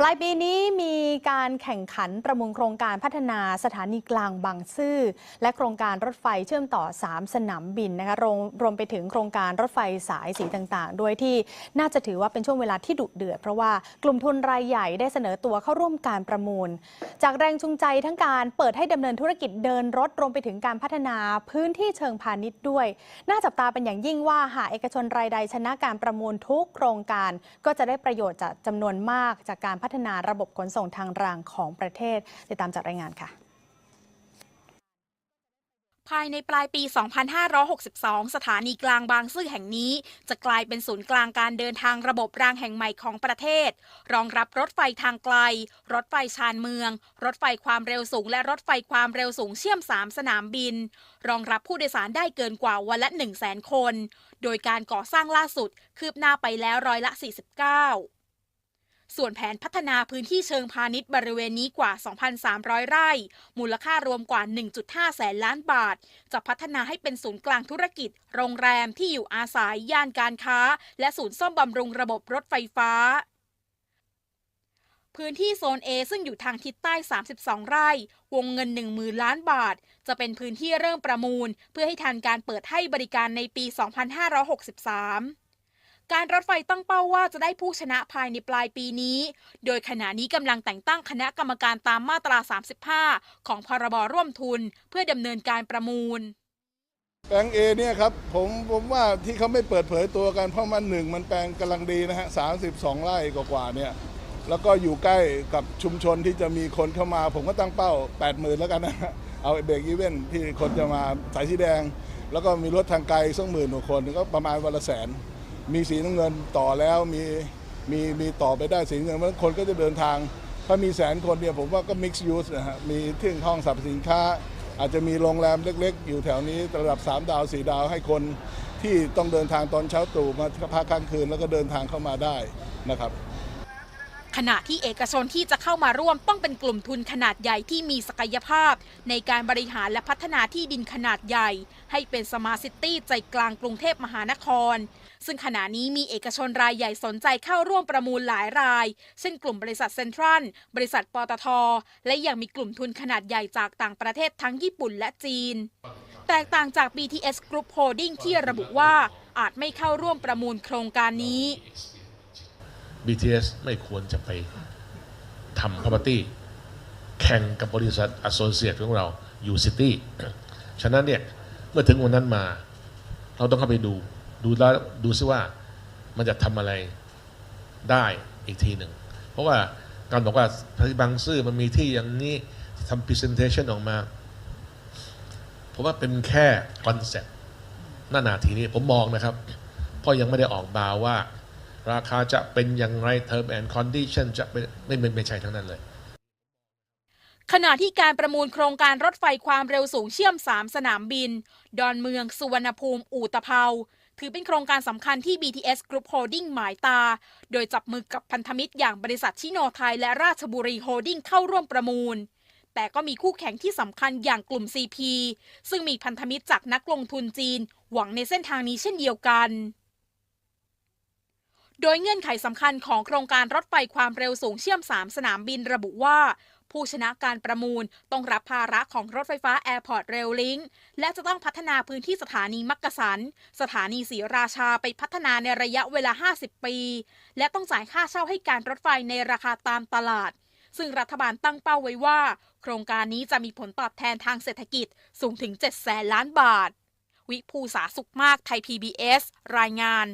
ลายปีนี้มีการแข่งขันประมูลโครงการพัฒนาสถานีกลางบางซื่อและโครงการรถไฟเชื่อมต่อ3สนามบินนะคะรวมไปถึงโครงการรถไฟสายสีต่างๆด้วยที่น่าจะถือว่าเป็นช่วงเวลาที่ดุเดือดเพราะว่ากลุ่มทุนรายใหญ่ได้เสนอตัวเข้าร่วมการประมูลจากแรงจูงใจทั้งการเปิดให้ดำเนินธุรกิจเดินรถรวมไปถึงการพัฒนาพื้นที่เชิงพาณิชย์ด้วยน่าจับตาเป็นอย่างยิ่งว่าหากเอกชนรายใดชนะการประมูลทุกโครงการก็จะได้ประโยชน์จากจำนวนมากจากการพัฒนาระบบขนส่งทางรางของประเทศติดตามจากรายงานค่ะภายในปลายปี 2562 สถานีกลางบางซื่อแห่งนี้จะกลายเป็นศูนย์กลางการเดินทางระบบรางแห่งใหม่ของประเทศรองรับรถไฟทางไกลรถไฟชานเมืองรถไฟความเร็วสูงและรถไฟความเร็วสูงเชื่อม3สนามบินรองรับผู้โดยสารได้เกินกว่าวันละ 100,000 คนโดยการก่อสร้างล่าสุดคืบหน้าไปแล้ว49%ส่วนแผนพัฒนาพื้นที่เชิงพาณิชย์บริเวณนี้กว่า 2,300 ไร่มูลค่ารวมกว่า 1.5 แสนล้านบาทจะพัฒนาให้เป็นศูนย์กลางธุรกิจโรงแรมที่อยู่อาศัยย่านการค้าและศูนย์ซ่อมบำรุงระบบรถไฟฟ้าพื้นที่โซน A ซึ่งอยู่ทางทิศใต้ 32 ไร่วงเงิน 10,000 ล้านบาทจะเป็นพื้นที่เริ่มประมูลเพื่อให้ทันการเปิดให้บริการในปี 2563การรถไฟตั้งเป้าว่าจะได้ผู้ชนะภายในปลายปีนี้โดยขณะนี้กำลังแต่งตั้งคณะกรรมการตามมาตรา 35 ของพรบร่วมทุนเพื่อดำเนินการประมูลแปลง A เนี่ยครับผมว่าที่เขาไม่เปิดเผยตัวกันเพราะมันแปลงกำลังดีนะฮะ32 ไร่กว่าเนี่ยแล้วก็อยู่ใกล้กับชุมชนที่จะมีคนเข้ามาผมก็ตั้งเป้า 80,000 แล้วกันนะเอาเบรกอีเวนท์ที่คนจะมาสายสีแดงแล้วก็มีรถทางไกล20,000 กว่าคนก็ประมาณวันละ100,000มีสีน้ำเงินต่อแล้วมีต่อไปได้สีน้ำเงินเพราะคนก็จะเดินทางถ้ามี100,000 คนเนี่ยผมว่าก็ mix use นะฮะมีที่ห้องสรรพสินค้าอาจจะมีโรงแรมเล็กๆอยู่แถวนี้ระดับ3 ดาว 4 ดาวให้คนที่ต้องเดินทางตอนเช้าตรู่มาพักค้างคืนแล้วก็เดินทางเข้ามาได้นะครับขณะที่เอกชนที่จะเข้ามาร่วมต้องเป็นกลุ่มทุนขนาดใหญ่ที่มีศักยภาพในการบริหารและพัฒนาที่ดินขนาดใหญ่ให้เป็นสมาร์ทซิตี้ใจกลางกรุงเทพมหานครซึ่งขณะนี้มีเอกชนรายใหญ่สนใจเข้าร่วมประมูลหลายรายเช่นกลุ่มบริษัทเซ็นทรัลบริษัทปตทและยังมีกลุ่มทุนขนาดใหญ่จากต่างประเทศทั้งญี่ปุ่นและจีนแตกต่างจาก BTS Group Holding ที่ระบุว่าอาจไม่เข้าร่วมประมูลโครงการนี้ BTS ไม่ควรจะไปทำ property แข่งกับบริษัท associate ของเราอยู่ City ฉะนั้นเนี่ยเมื่อถึงวันนั้นมาเราต้องเข้าไปแล้วดูซิว่ามันจะทำอะไรได้อีกทีหนึ่งเพราะว่าการบอกว่าบางซื่อมันมีที่อย่างนี้ทำ presentation ออกมาผมว่าเป็นแค่คอนเซ็ปต์หน้านาทีนี้ผมมองนะครับเพราะยังไม่ได้ออกบาว่าราคาจะเป็นอย่างไร Term and Condition จะเป็นไม่ใช่ทั้งนั้นเลยขณะที่การประมูลโครงการรถไฟความเร็วสูงเชื่อม3สนามบินดอนเมืองสุวรรณภูมิอู่ตะเภาถือเป็นโครงการสำคัญที่ BTS Group Holding หมายตาโดยจับมือกับพันธมิตรอย่างบริษัทชิโนไทยและราชบุรีโฮลดิ้งเข้าร่วมประมูลแต่ก็มีคู่แข่งที่สำคัญอย่างกลุ่ม CP ซึ่งมีพันธมิตรจากนักลงทุนจีนหวังในเส้นทางนี้เช่นเดียวกันโดยเงื่อนไขสำคัญของโครงการรถไฟความเร็วสูงเชื่อม3สนามบินระบุว่าผู้ชนะการประมูลต้องรับภาระของรถไฟฟ้า Airport Rail Link และจะต้องพัฒนาพื้นที่สถานีมักกะสันสถานีศรีราชาไปพัฒนาในระยะเวลา50 ปีและต้องจ่ายค่าเช่าให้การรถไฟในราคาตามตลาดซึ่งรัฐบาลตั้งเป้าไว้ว่าโครงการนี้จะมีผลตอบแทนทางเศรษฐกิจสูงถึง700,000 ล้านบาทวิภูษาสุขมากไทย PBS รายงาน